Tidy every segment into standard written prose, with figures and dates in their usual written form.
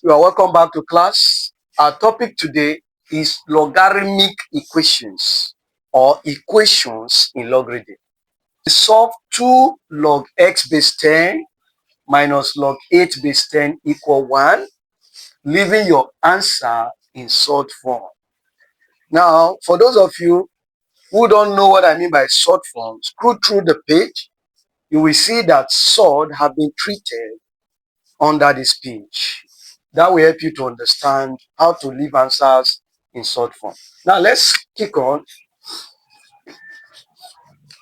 You are welcome back to class. Our topic today is logarithmic equations or equations in logarithm. Solve 2 log x base 10 minus log 8 base 10 equal 1, leaving your answer in short form. Now, for those of you who don't know what I mean by short form, scroll through the page. You will see that sword have been treated under this page. That will help you to understand how to leave answers in short form. Now let's kick on.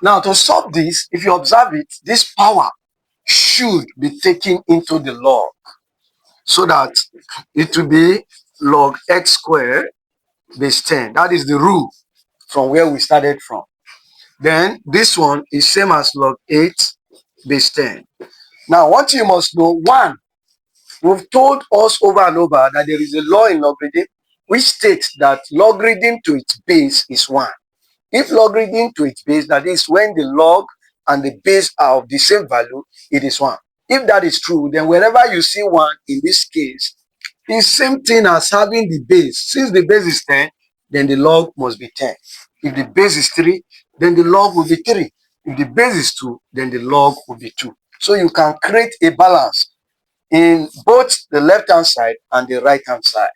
Now to solve this, if you observe it, this power should be taken into the log so that it will be log x squared base 10. That is the rule from where we started from. Then this one is same as log 8 base 10. Now what you must know, one, we've told us over and over that there is a law in logarithm which states that logarithm to its base is 1. If logarithm to its base, that is when the log and the base are of the same value, it is 1. If that is true, then wherever you see 1 in this case, it's same thing as having the base. Since the base is 10, then the log must be 10. If the base is 3, then the log will be 3. If the base is 2, then the log will be 2. So you can create a balance in both the left-hand side and the right-hand side.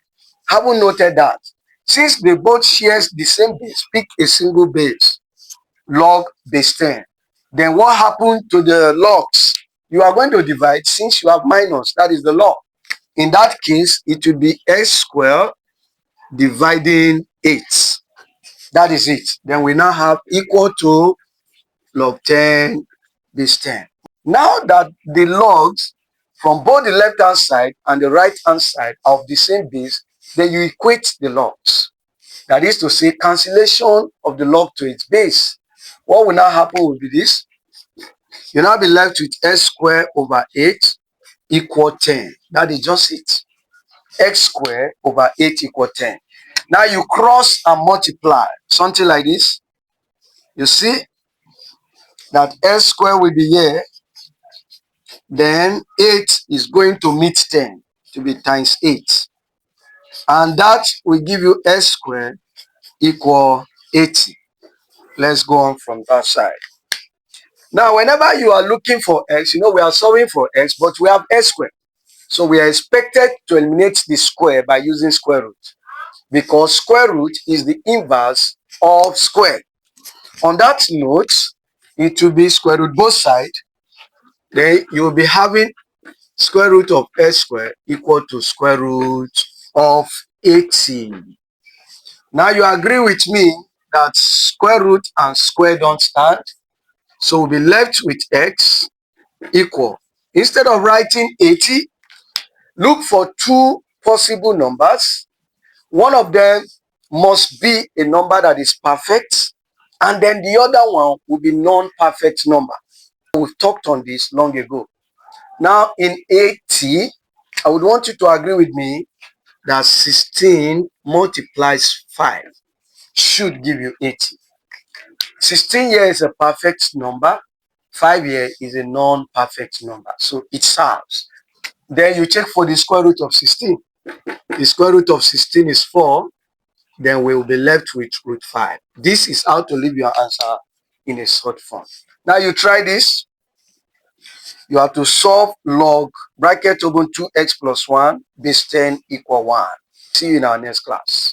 Having noted that, since they both shares the same base, pick a single base, log base 10. Then what happened to the logs? You are going to divide since you have minus, that is the log. In that case, it will be x squared dividing 8. That is it. Then we now have equal to log 10 base 10. Now that the logs from both the left-hand side and the right-hand side are of the same base, then you equate the logs. That is to say, cancellation of the log to its base. What will now happen will be this. You'll now be left with x squared over 8 equal 10. That is just it. X squared over 8 equal 10. Now you cross and multiply. Something like this. You see that x squared will be here. Then 8 is going to meet 10 to be times 8. And that will give you x squared equal 80. Let's go on from that side. Now, whenever you are looking for x, we are solving for x, but we have x squared. So we are expected to eliminate the square by using square root, because square root is the inverse of square. On that note, it will be square root both sides. Then you will be having square root of x squared equal to square root of 80. Now you agree with me that square root and square don't stand. So we'll be left with x equal. Instead of writing 80, look for two possible numbers. One of them must be a number that is perfect, and then the other one will be non-perfect number. We've talked on this long ago. Now in 80, I would want you to agree with me that 16 multiplies 5 should give you 80. 16 here is a perfect number. 5 here is a non-perfect number. So it serves. Then you check for the square root of 16. The square root of 16 is 4. Then we will be left with root 5. This is how to leave your answer in a short form. Now you try this. You have to solve log bracket open 2x plus 1 base 10 equal 1. See you in our next class.